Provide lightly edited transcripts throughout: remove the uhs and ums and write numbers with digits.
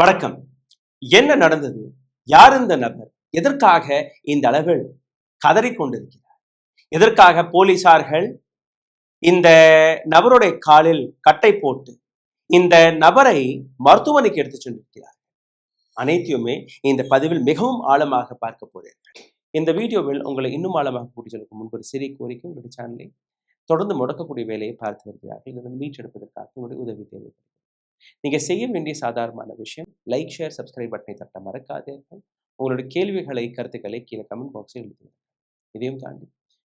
வணக்கம். என்ன நடந்தது? யார் இந்த நபர்? எதற்காக இந்த அளவில் கதறிக்கொண்டிருக்கிறார்? எதற்காக போலீசார்கள் இந்த நபருடைய காலில் கட்டை போட்டு இந்த நபரை மருத்துவமனைக்கு எடுத்து சென்றிருக்கிறார்? அனைத்தையுமே இந்த பதிவில் மிகவும் ஆழமாக பார்க்க போறேன். இந்த வீடியோவில் உங்களை இன்னும் ஆழமாக கூட்டி செல்லும் முன்பு ஒரு சிறிய கோரிக்கை, உங்களுடைய சேனலை தொடர்ந்து முடக்கக்கூடிய வேலையை பார்த்து வருகிறார்கள். இதிலிருந்து மீட்டெடுப்பதற்காக உங்களுடைய உதவி தேவைப்படுகிறது. நீங்க செய்ய வேண்டிய சாதாரணமான விஷயம், லைக், ஷேர், சப்ஸ்கிரைப் பட்டனை தட்ட மறக்காதீர்கள். உங்களுடைய கேள்விகளை, கருத்துக்களை கீழே கமெண்ட் பாக்ஸில் எழுதுங்கள். இதையும் தாண்டி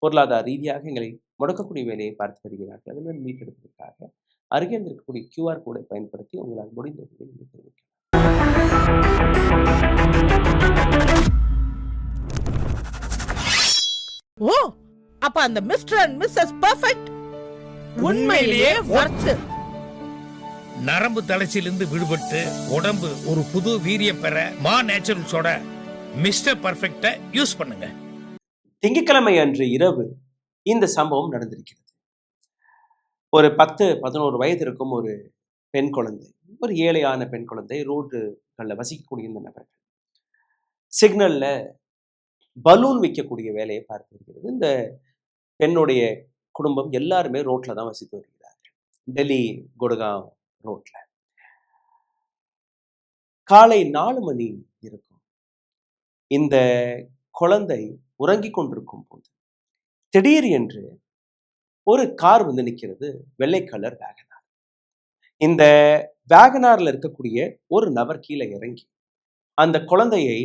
பொருளாதார ரீதியாக எங்களை முடக்கக்கூடிய வேலையை பார்த்து வருகிறார்கள். அதில் மீட்டெடுப்பதற்காக அருகில் இருக்கக்கூடிய QR கோடை பயன்படுத்தி உங்களால் முடிந்த உதவியை நீங்கள் தெரிவிக்கலாம். ஓ, அப்ப அந்த மிஸ்டர் அண்ட் மிஸ்ஸஸ் பெர்ஃபெக்ட் உண்மையிலேயே வர்த். நரம்பு தளர்ச்சியிலிருந்து விடுபட்டு உடம்பு ஒரு புது வீரியம் பெற மா நேச்சுரல்ஸோட மிஸ்டர் பெர்ஃபெக்ட்டை யூஸ் பண்ணுங்க. திங்கட்கிழமை அன்று இரவு இந்த சம்பவம் நடந்திருக்கிறது. ஒரு 10-11 வயது இருக்கும் ஒரு பெண் குழந்தை, ஒரு ஏழையான பெண் குழந்தை, ரோடுகளில் வசிக்கக்கூடிய இந்த நபர்கள் சிக்னல்ல பலூன் விற்கக்கூடிய வேலையை பார்த்து வருகிறது. இந்த பெண்ணுடைய குடும்பம் எல்லாருமே ரோட்ல தான் வசித்து வருகிறார்கள். டெல்லி குடகாவ் ரோட்ல காலை 4 மணி இருக்கும். இந்த குழந்தை உறங்கிக் கொண்டிருக்கும் போது திடீர் என்று ஒரு கார் வந்து நிற்கிறது, வெள்ளை கலர் வேகனார். இந்த வேகனார்ல இருக்கக்கூடிய ஒரு நபர் கீழே இறங்கி அந்த குழந்தையை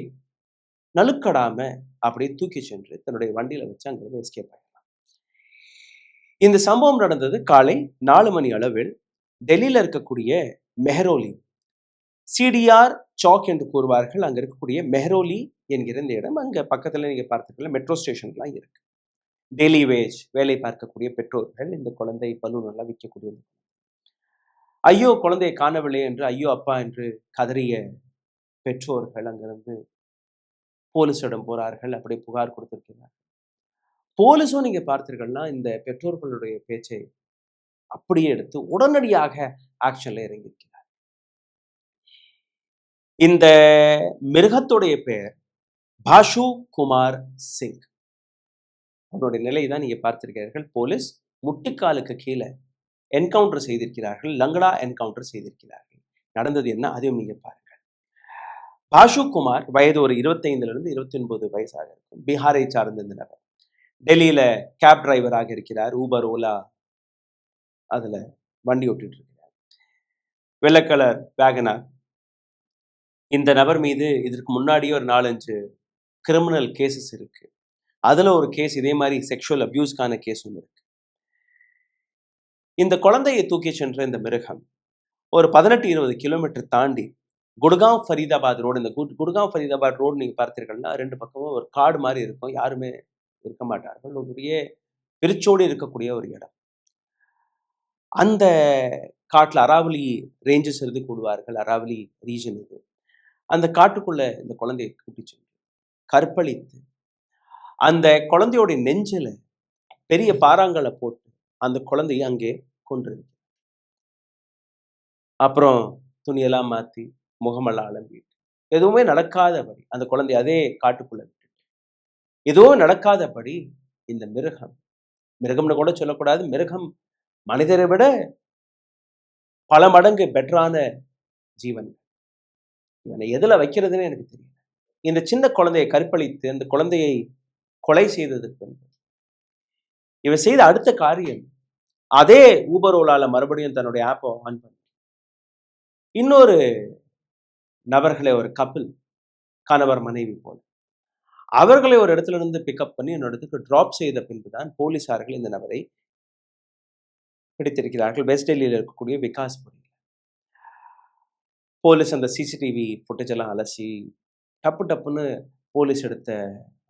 நலுக்கடாம அப்படியே தூக்கி சென்று தன்னுடைய வண்டியில வச்சு அங்கிருந்து எஸ்கேப் ஆகலாம். இந்த சம்பவம் நடந்தது காலை 4 மணி அளவில் டெல்லியில இருக்கக்கூடிய மெஹரோலி, CDR சாக் என்று கூறுவார்கள். அங்க இருக்கக்கூடிய மெஹரோலி என்கிற இந்த இடம், அங்க பக்கத்துல நீங்க பார்த்துக்கலாம் மெட்ரோ ஸ்டேஷன்லாம் இருக்கு. டெய்லி வேஜ் வேலை பார்க்கக்கூடிய பெற்றோர்கள் இந்த குழந்தை பலூன் எல்லாம் விற்கக்கூடியது. ஐயோ குழந்தையை காணவில்லை என்று ஐயோ அப்பா என்று கதறிய பெற்றோர்கள் அங்கிருந்து போலீஸிடம் போறார்கள். அப்படியே புகார் கொடுத்திருக்கிறார். போலீஸும் நீங்க பார்த்தீர்கள்னா இந்த பெற்றோர்களுடைய பேச்சை அப்படியே எடுத்து உடனடியாக ஆக்ஷன்ல இறங்கியிருக்கிறார். இந்த மிருகத்துடைய பெயர் பாஷு குமார் சிங். அவருடைய நிலை தான் நீங்க பார்த்திருக்கிறீர்கள். போலீஸ் முட்டுக்காலுக்கு கீழே என்கவுண்டர் செய்திருக்கிறார்கள், லங்கடா என்கவுண்டர் செய்திருக்கிறார்கள். நடந்தது என்ன, அதையும் நீங்க பாருங்கள். பாஷு குமார் வயது ஒரு 25 to 29 வயசாக இருக்கும். பீகாரை சார்ந்த இந்த நபர் டெல்லியில கேப் டிரைவராக இருக்கிறார். ஊபர், ஓலா அதுல வண்டி ஓட்டிட்டு இருக்கிறார். வெள்ளை கலர் வேகனார். இந்த நபர் மீது இதற்கு முன்னாடியே ஒரு 4-5 கிரிமினல் கேசஸ் இருக்கு. அதுல ஒரு கேஸ் இதே மாதிரி செக்ஷுவல் அபியூஸ்க்கான கேஸ் ஒன்று இருக்கு. இந்த குழந்தையை தூக்கி சென்ற இந்த மிருகம் ஒரு 18-20 கிலோமீட்டர் தாண்டி குடகாவ் ஃபரீதாபாத் ரோடு, இந்த குடகாவ் ஃபரீதாபாத் ரோடு நீங்க பார்த்தீர்கள்னா 2 பக்கமும் ஒரு காடு மாதிரி இருக்கும், யாருமே இருக்க மாட்டார்கள். ஒரு பிரிச்சோடு இருக்கக்கூடிய ஒரு இடம். அந்த காட்டுல அராவலி ரேஞ்சஸ் இருந்து கூடுவார்கள், அராவலி ரீஜன் இது. அந்த காட்டுக்குள்ள இந்த குழந்தையை கூட்டி சென்று கற்பழித்து அந்த குழந்தையோட நெஞ்சில பெரிய பாறாங்களை போட்டு அந்த குழந்தையை அங்கே கொன்றது. அப்புறம் துணியெல்லாம் மாத்தி முகமெல்லாம் அலம்பிட்டு எதுவுமே நடக்காதபடி அந்த குழந்தை அதே காட்டுக்குள்ள விட்டுட்டு எதுவும் நடக்காதபடி இந்த மிருகம்னு கூட சொல்லக்கூடாது, மிருகம் மனிதரை விட பல மடங்கு பெட்டரான ஜீவன். இவனை எதுல வைக்கிறதுன்னு எனக்கு தெரியல. இந்த சின்ன குழந்தையை கற்பழித்து அந்த குழந்தையை கொலை செய்ததுக்கு இவன் செய்த அடுத்த காரியம், அதே ஊபர் ஓலால மறுபடியும் தன்னுடைய ஆப்பை ஆன் பண்ணி இன்னொரு நபர்களை, ஒரு கப்பிள், கணவர் மனைவி போல, அவர்களை ஒரு இடத்துல இருந்து பிக்கப் பண்ணி இன்னொரு இடத்துக்கு டிராப் செய்த பின்புதான் போலீசார்கள் இந்த நபரை பிடித்திருக்கிறார்கள். வெஸ்ட் டெல்லியில் இருக்கக்கூடிய விகாஸ்புரியில். போலீஸ் அந்த சிசிடிவி ஃபுட்டேஜ் எல்லாம் அலசி டப்பு டப்புன்னு போலீஸ் எடுத்த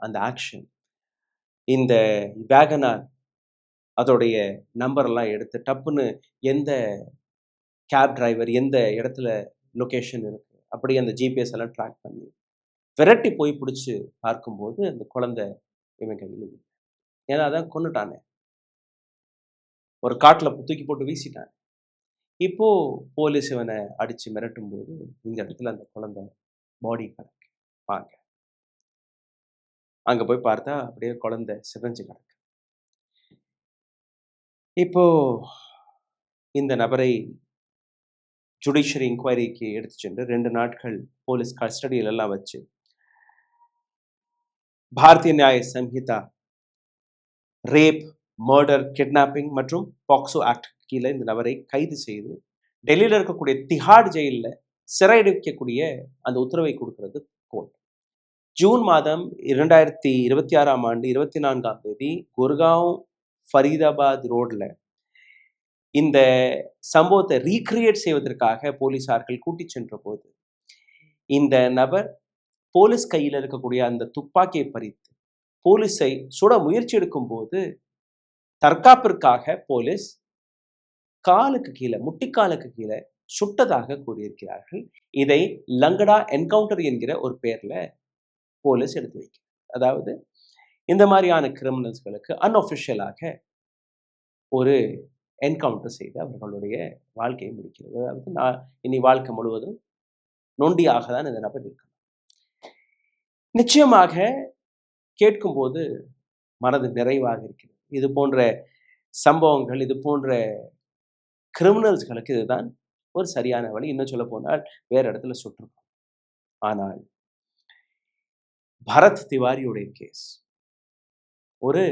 அந்த ஆக்ஷன், இந்த வேகனார் அதோடைய நம்பர் எல்லாம் எடுத்து டப்புன்னு எந்த கேப் டிரைவர் எந்த இடத்துல லொகேஷன் இருக்கு அப்படி அந்த ஜிபிஎஸ் எல்லாம் ட்ராக் பண்ணி விரட்டி போய் பிடிச்சி பார்க்கும்போது அந்த குழந்தை இவன் கையில் இல்லை. ஏன்னா அதான் கொன்னுட்டானே, ஒரு காட்டுல தூக்கி போட்டு வீசிட்டான். இப்போ போலீஸ் இவனை அடிச்சு மிரட்டும் போது இந்த இடத்துல அந்த குழந்தை பாடி கிடக்கு. வாங்க அங்க போய் பார்த்தா அப்படியே குழந்தை சிதைஞ்சு கிடக்கு. இப்போ இந்த நபரை ஜுடிஷியரி இன்கொயரிக்கு எடுத்து சென்று 2 நாட்கள் போலீஸ் கஸ்டடியில எல்லாம் வச்சு பாரதிய நியாய சம்ஹிதா ரேப், மர்டர், கிட்னாப்பிங் மற்றும் பாக்ஸோ ஆக்ட் கீழே இந்த நபரை கைது செய்து டெல்லியில் இருக்கக்கூடிய திஹாட் ஜெயிலில் சிறையடைக்கக்கூடிய அந்த உத்தரவை கொடுக்கிறது கோர்ட். ஜூன் மாதம் 2026ஆம் ஆண்டு 24ஆம் தேதி குர்காவ் ஃபரீதாபாத் ரோட்ல இந்த சம்பவத்தை ரீக்ரியேட் செய்வதற்காக போலீசார்கள் கூட்டி சென்ற போது இந்த நபர் போலீஸ் கையில் இருக்கக்கூடிய அந்த துப்பாக்கியை பறித்து போலீஸை சுட முயற்சி எடுக்கும் போது தற்காப்பிற்காக போலீஸ் காலுக்கு கீழே முட்டிக்காலுக்கு கீழே சுட்டதாக கூறியிருக்கிறார்கள். இதை லங்கடா என்கவுண்டர் என்கிற ஒரு பேர்ல போலீஸ் எடுத்து வைக்கிறார். அதாவது இந்த மாதிரியான கிரிமினல்ஸ்களுக்கு அன்அஃபிஷியலாக ஒரு என்கவுண்டர் செய்து அவர்களுடைய வாழ்க்கையை முடிக்கிறது. அதாவது நான் இனி வாழ்க்கை முழுவதும் நொண்டியாக தான் இந்த நபர் இருக்கணும். நிச்சயமாக கேட்கும்போது மனது நிறைவாக இருக்கிறது. இது போன்ற சம்பவங்கள், இது போன்ற கிரிமினல்ஸ்களுக்கு இதுதான் ஒரு சரியான வழி. இன்னும் சொல்ல போனால் வேற இடத்துல சுட்டிருக்கோம். ஆனால் பரத் திவாரியுடைய கேஸ், ஒரு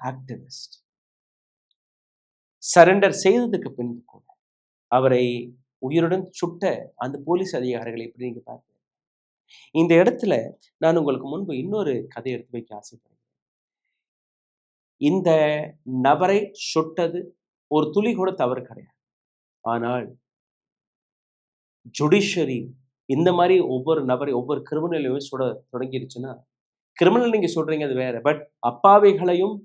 ஆக்டிவிஸ்ட் சரண்டர் செய்ததுக்கு பின்பு கூட அவரை உயிருடன் சுட்ட அந்த போலீஸ் அதிகாரிகளை எப்படி நீங்க பார்க்க. இந்த இடத்துல நான் உங்களுக்கு முன்பு இன்னொரு கதை எடுத்து வைக்க ஆசைப்படுகிறேன். இந்த நபரை சுட்டது ஒரு துளி கூட தவறு கிடையாது. ஆனால் ஜுடிஷியரி இந்த மாதிரி ஒவ்வொரு நபரை ஒவ்வொரு கிரிமினலையும் சுட தொடங்கிடுச்சுன்னா, கிரிமினல் நீங்க சொல்றீங்க அது வேற, பட் அப்பாவிகளையும்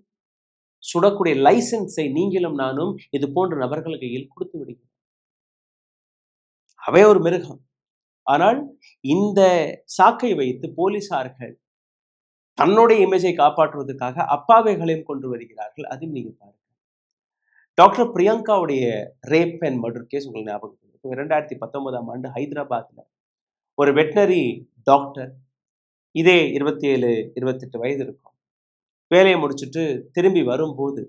சுடக்கூடிய லைசன்ஸை நீங்களும் நானும் இது போன்ற நபர்கள் கையில் கொடுத்து விடுங்க. அவை ஒரு மிருகம். ஆனால் இந்த சாக்கை வைத்து போலீசார்கள் தன்னுடைய இமேஜை காப்பாற்றுவதற்காக அப்பாவிகளையும் கொண்டு வருகிறார்கள். அதையும் நீங்க பாருங்க. டாக்டர் பிரியங்காவுடைய ரேப் அண்ட் மர்டர் கேஸ் உங்களுக்கு ஞாபகம் இருக்கும். 2019ஆம் ஆண்டு ஹைதராபாத்ல ஒரு வெட்டினரி டாக்டர், இதே 27, 28 வயது இருக்கும், வேலையை முடிச்சுட்டு திரும்பி வரும்போது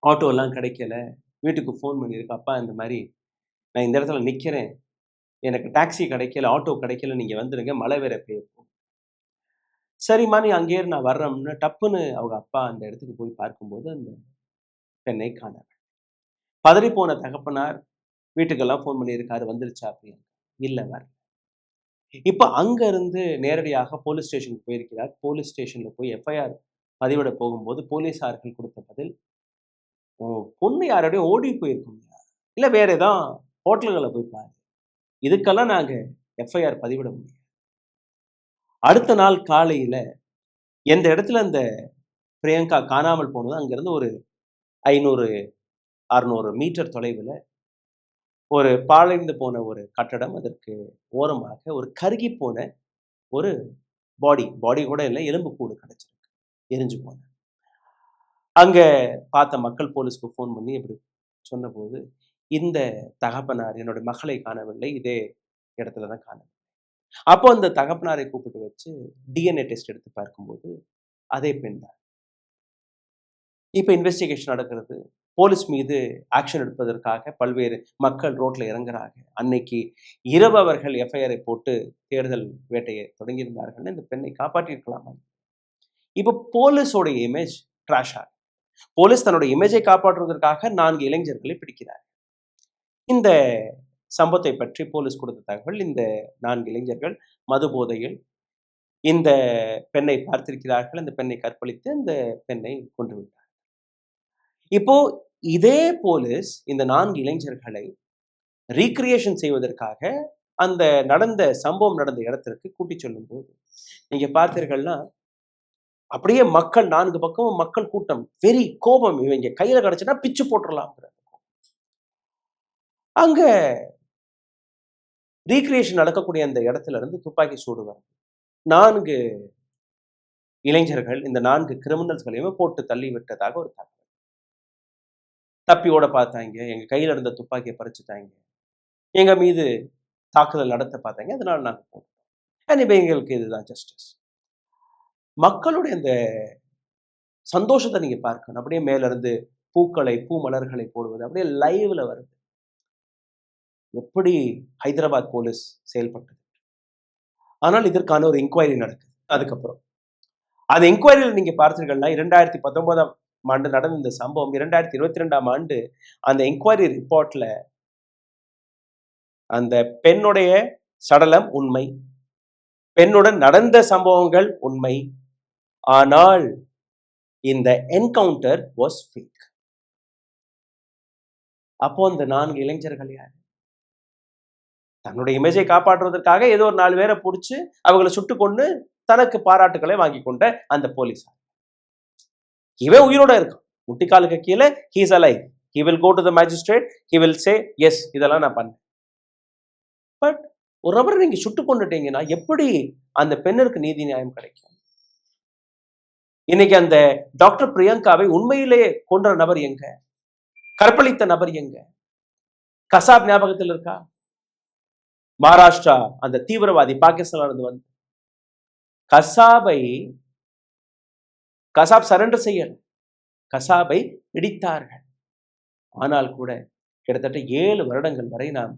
ஆட்டோ எல்லாம் கிடைக்கல, வீட்டுக்கு ஃபோன் பண்ணியிருக்கு, அப்பா இந்த மாதிரி நான் இந்த இடத்துல நிற்கிறேன், எனக்கு டாக்ஸி கிடைக்கல, ஆட்டோ கிடைக்கல, நீங்க வந்துருங்க, மழை வேற பெய்யும். சரிம்மா நீ அங்கேயே நான் வர்றோம்னு டப்புன்னு அவங்க அப்பா அந்த இடத்துக்கு போய் பார்க்கும்போது அந்த பெண்ணை காணாம. பதறி போன தகப்பனார் வீட்டுக்கெல்லாம் ஃபோன் பண்ணியிருக்காரு, வந்துருச்சா அப்படின்னு. இல்லை வரல. இப்போ அங்க இருந்து நேரடியாக போலீஸ் ஸ்டேஷனுக்கு போயிருக்கிறார். போலீஸ் ஸ்டேஷன்ல போய் எஃப்ஐஆர் பதிவிட போகும்போது போலீசார்கள் கொடுத்த பதில், பொண்ணு யாரோடய ஓடி போயிருக்கோம், இல்லை வேற ஏதாவது ஹோட்டல்களை போய் பாரு, இதுக்கெல்லாம் நாங்க எஃப்ஐஆர் பதிவிட முடியும். அடுத்த நாள் காலையில எந்த இடத்துல அந்த பிரியங்கா காணாமல் போனது அங்கிருந்து ஒரு 500-600 மீட்டர் தொலைவில் ஒரு பாழடைந்து போன ஒரு கட்டடம், அதற்கு ஓரமாக ஒரு கருகி போன ஒரு பாடி கூட இல்லை, எலும்பு கூடு கிடைச்சிருக்கு, எரிஞ்சு போன. அங்க பார்த்த மக்கள் போலீஸ்க்கு ஃபோன் பண்ணி இப்படி சொன்னபோது, இந்த தகப்பனார் என்னோட மகளை காணவில்லை, இதே இடத்துல தான் காணவில்லை. அப்போ அந்த தகப்பனாரை கூப்பிட்டு வச்சு டிஎன்ஏ டெஸ்ட் எடுத்து பார்க்கும்போது அதே பெண் தான். இப்போ இன்வெஸ்டிகேஷன் நடக்கிறது. போலீஸ் மீது ஆக்ஷன் எடுப்பதற்காக பல்வேறு மக்கள் ரோட்ல இறங்குறாங்க. அன்னைக்கு இரவு அவர்கள் எஃப்ஐஆரை போட்டு தேடுதல் வேட்டையை தொடங்கியிருந்தார்கள். இந்த பெண்ணை காப்பாற்றியிருக்கலாமா? இப்போ போலீஸோட இமேஜ் ட்ராஷ் ஆகும். போலீஸ் தன்னோட இமேஜை காப்பாற்றுவதற்காக 4 இளைஞர்களை பிடிக்கிறார். இந்த சம்பவத்தை பற்றி போலீஸ் கொடுத்த தகவல், இந்த 4 இளைஞர்கள் மது போதையில் இந்த பெண்ணை பார்த்திருக்கிறார்கள். அந்த பெண்ணை கற்பழித்து அந்த பெண்ணை கொன்று விட்டார். இப்போ இதே போலீஸ் இந்த 4 இளைஞர்களை ரீக்ரியேஷன் செய்வதற்காக அந்த சம்பவம் நடந்த இடத்திற்கு கூட்டிச் செல்லும் போது நீங்க பார்த்தீர்கள்னா அப்படியே மக்கள் 4 பக்கமும் மக்கள் கூட்டம், வெறி, கோபம், இவங்க கையில கிடைச்சுன்னா பிச்சு போட்டுடலாம். அங்க ரீக்ரியேஷன் நடக்கக்கூடிய அந்த இடத்துல இருந்து துப்பாக்கி சூடு வரும். 4 இளைஞர்கள் இந்த 4 கிரிமினல்ஸ்களையுமே போட்டு தள்ளி விட்டதாக ஒரு தகவல். தப்பியோட பார்த்தாங்க, எங்க கையில இருந்த துப்பாக்கியை பறிச்சுட்டாங்க, எங்க மீது தாக்குதல் நடத்த பார்த்தாங்க, அதனால நாங்க போட்டோம். இப்போ எங்களுக்கு இதுதான் ஜஸ்டிஸ். மக்களுடைய அந்த சந்தோஷத்தை நீங்க பார்க்கணும். அப்படியே மேல இருந்து பூ மலர்களை போடுவது அப்படியே லைவ்ல வருது. எப்படி ஹைதராபாத் போலீஸ் செயல்பட்டது. ஆனால் இதற்கான ஒரு என்கொயரி நடக்குது. அதுக்கப்புறம் அந்த என்கொயரியில் நீங்க பார்த்தீர்கள்னா 2019ஆம் ஆண்டு நடந்த இந்த சம்பவம் 2022ஆம் ஆண்டு அந்த என்கொயரி ரிப்போர்ட்ல அந்த பெண்ணுடைய சடலம் உண்மை, பெண்ணுடன் நடந்த சம்பவங்கள் உண்மை, ஆனால் இந்த என்கவுண்டர் வாஸ் ஃபேக். அப்போ அந்த 4 இளைஞர்கள் யார்? தன்னுடைய இமேஜை காப்பாற்றுவதற்காக ஏதோ ஒரு 4 பேரை பிடிச்சு அவங்களை சுட்டு கொண்டு தனக்கு பாராட்டுகளை வாங்கி கொண்ட அந்த போலீஸார். இவன் உயிரோட இருக்கான், முட்டிக்காலுக்கு கீழே. he is alive. he will go to the magistrate, he will say yes, இதெல்லாம் நான் பண்ணேன். பட் ஒரு நபரை நீங்க சுட்டு கொண்டுட்டீங்கன்னா எப்படி அந்த பெண்ணிற்கு நீதி நியாயம் கிடைக்கும்? இன்னைக்கு அந்த டாக்டர் பிரியங்காவை உண்மையிலேயே கொன்ற நபர் எங்க? கற்பழித்த நபர் எங்க? கசாப் ஞாபகத்தில் இருக்கா? மகாராஷ்டிரா அந்த தீவிரவாதி பாகிஸ்தான்ல இருந்து வந்து கசாப் சரண்டர் செய்யல, கசாபை பிடித்தார்கள். ஆனால் கூட கிட்டத்தட்ட 7 வருடங்கள் வரை நாம்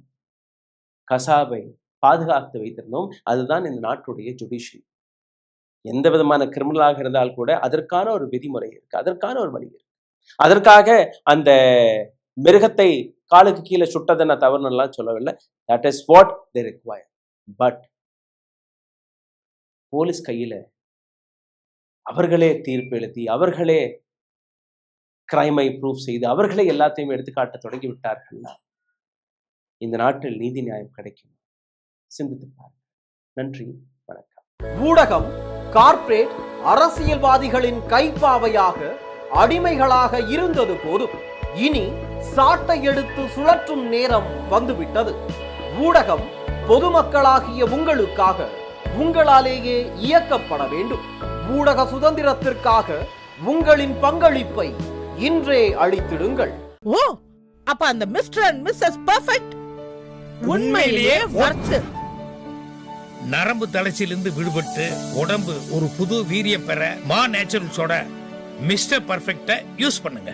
கசாபை பாதுகாத்து வைத்திருந்தோம். அதுதான் இந்த நாட்டுடைய ஜுடிஷியரி. எந்த விதமான கிரிமினலாக இருந்தால் கூட அதற்கான ஒரு விதிமுறை இருக்கு, அதற்கான ஒரு வழி இருக்கு. அதற்காக அந்த மிருகத்தை காலுக்கு கீழே சுட்டதை நான் தவறுலாம் சொல்லவில்லை. That is what they require. But police கையில அவர்களே தீர்ப்பு எழுதி, அவர்களே கிரைமை ப்ரூவ் செய்து, அவர்களே எல்லாத்தையும் எடுத்துக்காட்ட தொடங்கி விட்டார்கள்னா இந்த நாட்டில் நீதி நியாயம் கிடைக்கும். சிந்தித்து பாருங்கள். நன்றி, வணக்கம். ஊடகம் கார்ப்பரேட் அரசியல்வாதிகளின் கைப்பாவையாக அடிமைகளாக இருந்தது போதும், இனி சாட்டை எடுத்து சுழற்றும் நேரம் வந்துவிட்டது. ஊடகம் பொதுமக்களாகிய உங்களுக்காக, உங்களாலேயே இயக்கப்பட வேண்டும். ஊடக சுதந்திரத்திற்காக உங்களின் பங்களிப்பை இன்றே அளித்திடுங்கள். ஓ, அப்ப அந்த மிஸ்டர் அண்ட் மிஸ்ஸஸ் பெர்ஃபெக்ட் உண்மையிலேயே வர்த்து. நரம்பு தளர்ச்சியிலிருந்து விடுபட்டு உடம்பு ஒரு புது வீரியம் பெற மா நேச்சுரல்ஸோட மிஸ்டர் பர்ஃபெக்ட யூஸ் பண்ணுங்க.